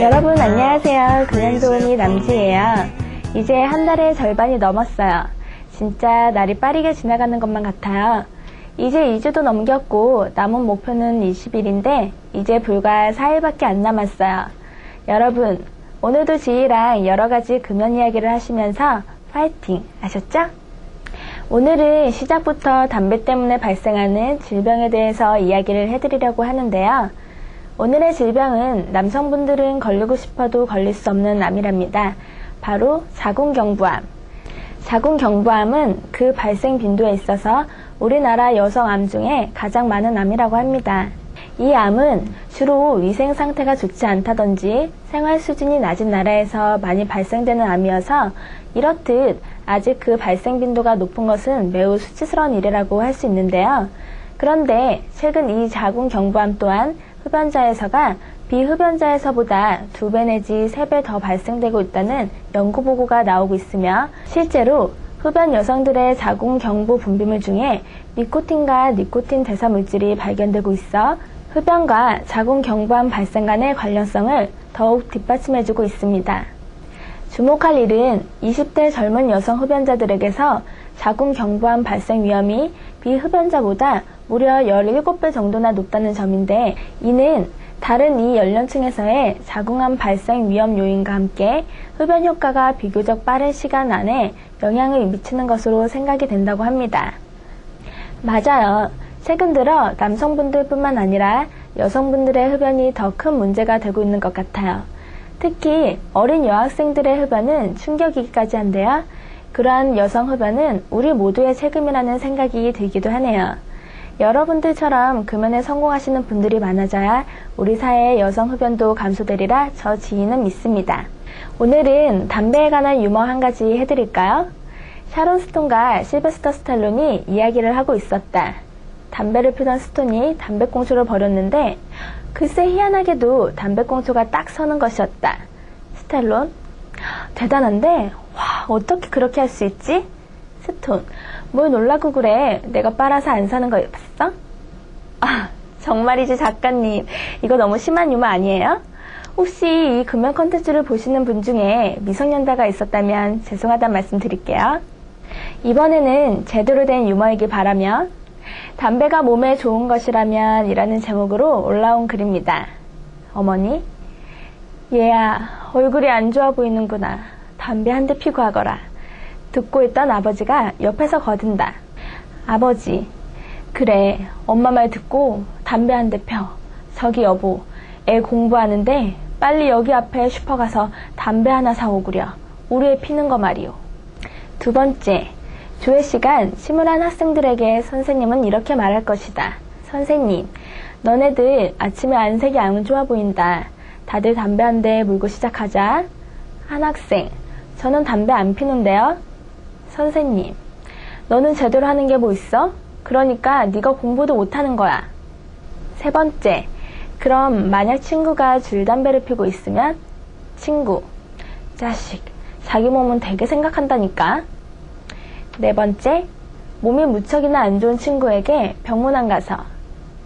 여러분 안녕하세요. 금연도우미 남지예요. 이제 한 달의 절반이 넘었어요. 진짜 날이 빠르게 지나가는 것만 같아요. 이제 2주도 넘겼고 남은 목표는 20일인데 이제 불과 4일밖에 안 남았어요. 여러분 오늘도 지희랑 여러가지 금연 이야기를 하시면서 파이팅 아셨죠? 오늘은 시작부터 담배 때문에 발생하는 질병에 대해서 이야기를 해드리려고 하는데요. 오늘의 질병은 남성분들은 걸리고 싶어도 걸릴 수 없는 암이랍니다. 바로 자궁경부암. 자궁경부암은 그 발생 빈도에 있어서 우리나라 여성암 중에 가장 많은 암이라고 합니다. 이 암은 주로 위생 상태가 좋지 않다든지 생활 수준이 낮은 나라에서 많이 발생되는 암이어서 이렇듯 아직 그 발생 빈도가 높은 것은 매우 수치스러운 일이라고 할 수 있는데요. 그런데 최근 이 자궁경부암 또한 흡연자에서가 비흡연자에서보다 2배 내지 3배 더 발생되고 있다는 연구 보고가 나오고 있으며 실제로 흡연 여성들의 자궁경부 분비물 중에 니코틴과 니코틴 대사 물질이 발견되고 있어 흡연과 자궁경부암 발생 간의 관련성을 더욱 뒷받침해주고 있습니다. 주목할 일은 20대 젊은 여성 흡연자들에게서 자궁경부암 발생 위험이 비흡연자보다 무려 17배 정도나 높다는 점인데 이는 다른 이 연령층에서의 자궁암 발생 위험 요인과 함께 흡연 효과가 비교적 빠른 시간 안에 영향을 미치는 것으로 생각이 된다고 합니다. 맞아요. 최근 들어 남성분들 뿐만 아니라 여성분들의 흡연이 더 큰 문제가 되고 있는 것 같아요. 특히 어린 여학생들의 흡연은 충격이기까지 한데요. 그러한 여성 흡연은 우리 모두의 책임이라는 생각이 들기도 하네요. 여러분들처럼 금연에 성공하시는 분들이 많아져야 우리 사회의 여성 흡연도 감소되리라 저 지희는 믿습니다. 오늘은 담배에 관한 유머 한 가지 해드릴까요? 샤론 스톤과 실베스터 스탈론이 이야기를 하고 있었다. 담배를 피던 스톤이 담배꽁초를 버렸는데 글쎄 희한하게도 담배꽁초가 딱 서는 것이었다. 스탈론: 대단한데? 와, 어떻게 그렇게 할 수 있지? 스톤: 뭘 놀라고 그래. 내가 빨아서 안 사는 거 봤어? 아, 정말이지 작가님. 이거 너무 심한 유머 아니에요? 혹시 이 금연 컨텐츠를 보시는 분 중에 미성년자가 있었다면 죄송하다는 말씀 드릴게요. 이번에는 제대로 된 유머이길 바라며 담배가 몸에 좋은 것이라면 이라는 제목으로 올라온 글입니다. 어머니: 얘야, 얼굴이 안 좋아 보이는구나. 담배 한 대 피고 하거라. 듣고 있던 아버지가 옆에서 거든다. 아버지: 그래, 엄마 말 듣고 담배 한 대 펴. 저기 여보, 애 공부하는데 빨리 여기 앞에 슈퍼 가서 담배 하나 사오구려. 우리 애 피는 거 말이오. 두 번째, 조회 시간 심을한 학생들에게 선생님은 이렇게 말할 것이다. 선생님, 너네들 아침에 안색이 안 좋아 보인다. 다들 담배 한 대 물고 시작하자. 한 학생: 저는 담배 안 피는데요. 선생님: 너는 제대로 하는 게 뭐 있어? 그러니까 네가 공부도 못하는 거야. 세 번째, 그럼 만약 친구가 줄담배를 피고 있으면? 친구: 자식, 자기 몸은 되게 생각한다니까. 네 번째, 몸이 무척이나 안 좋은 친구에게 병문안 가서.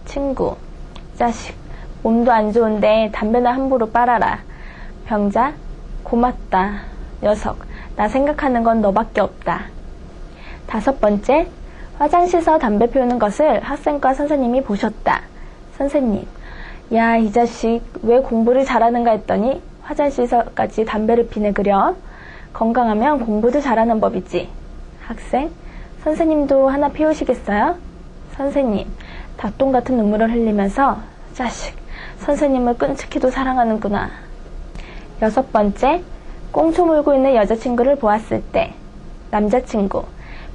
친구: 자식, 몸도 안 좋은데 담배나 함부로 빨아라. 병자: 고맙다. 녀석, 나 생각하는 건 너밖에 없다. 다섯 번째, 화장실에서 담배 피우는 것을 학생과 선생님이 보셨다. 선생님: 야, 이 자식 왜 공부를 잘하는가 했더니 화장실에서까지 담배를 피네 그려. 건강하면 공부도 잘하는 법이지. 학생: 선생님도 하나 피우시겠어요? 선생님, 닭똥 같은 눈물을 흘리면서 자식, 선생님을 끔찍히도 사랑하는구나. 여섯 번째, 꽁초 물고 있는 여자친구를 보았을 때. 남자친구: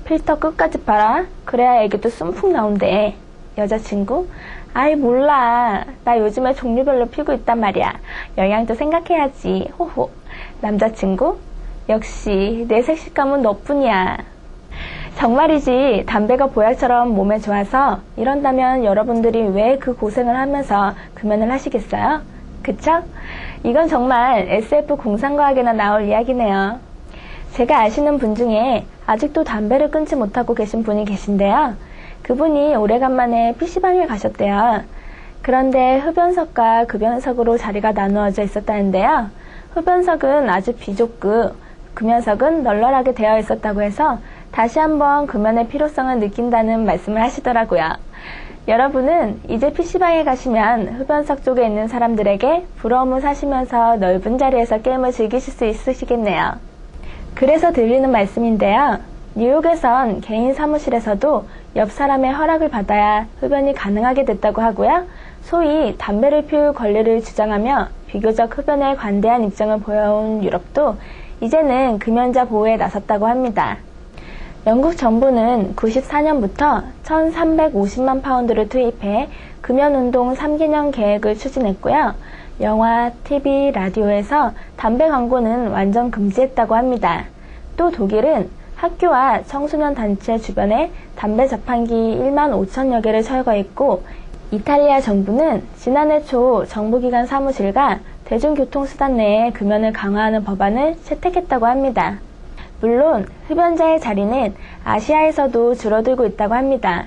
필터 끝까지 빨아. 그래야 애기도 쏨풍 나온대. 여자친구: 아이 몰라. 나 요즘에 종류별로 피고 있단 말이야. 영양도 생각해야지. 호호. 남자친구: 역시 내 색식감은 너뿐이야. 정말이지 담배가 보약처럼 몸에 좋아서 이런다면 여러분들이 왜 그 고생을 하면서 금연을 하시겠어요? 그쵸? 이건 정말 SF 공상과학에나 나올 이야기네요. 제가 아시는 분 중에 아직도 담배를 끊지 못하고 계신 분이 계신데요. 그분이 오래간만에 PC방에 가셨대요. 그런데 흡연석과 급연석으로 자리가 나누어져 있었다는데요. 흡연석은 아주 비좁고 금연석은 널널하게 되어 있었다고 해서 다시 한번 금연의 필요성을 느낀다는 말씀을 하시더라고요. 여러분은 이제 PC방에 가시면 흡연석 쪽에 있는 사람들에게 부러움을 사시면서 넓은 자리에서 게임을 즐기실 수 있으시겠네요. 그래서 드리는 말씀인데요. 뉴욕에선 개인 사무실에서도 옆 사람의 허락을 받아야 흡연이 가능하게 됐다고 하고요. 소위 담배를 피울 권리를 주장하며 비교적 흡연에 관대한 입장을 보여온 유럽도 이제는 금연자 보호에 나섰다고 합니다. 영국 정부는 94년부터 1350만 파운드를 투입해 금연운동 3개년 계획을 추진했고요. 영화, TV, 라디오에서 담배 광고는 완전 금지했다고 합니다. 또 독일은 학교와 청소년 단체 주변에 담배 자판기 1만 5천여 개를 철거했고, 이탈리아 정부는 지난해 초 정부기관 사무실과 대중교통수단 내에 금연을 강화하는 법안을 채택했다고 합니다. 물론 흡연자의 자리는 아시아에서도 줄어들고 있다고 합니다.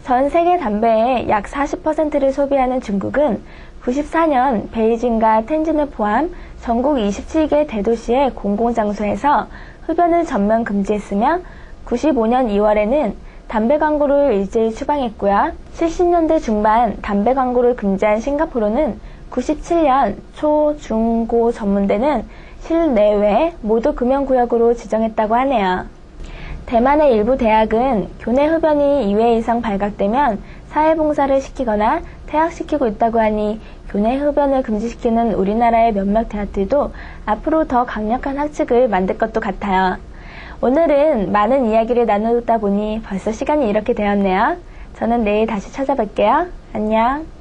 전 세계 담배의 약 40%를 소비하는 중국은 94년 베이징과 텐진을 포함 전국 27개 대도시의 공공장소에서 흡연을 전면 금지했으며 95년 2월에는 담배 광고를 일제히 추방했고요. 70년대 중반 담배 광고를 금지한 싱가포르는 97년 초, 중, 고 전문대는 실내외 모두 금연구역으로 지정했다고 하네요. 대만의 일부 대학은 교내 흡연이 2회 이상 발각되면 사회봉사를 시키거나 퇴학시키고 있다고 하니 교내 흡연을 금지시키는 우리나라의 몇몇 대학들도 앞으로 더 강력한 학칙을 만들 것도 같아요. 오늘은 많은 이야기를 나누다 보니 벌써 시간이 이렇게 되었네요. 저는 내일 다시 찾아뵐게요. 안녕.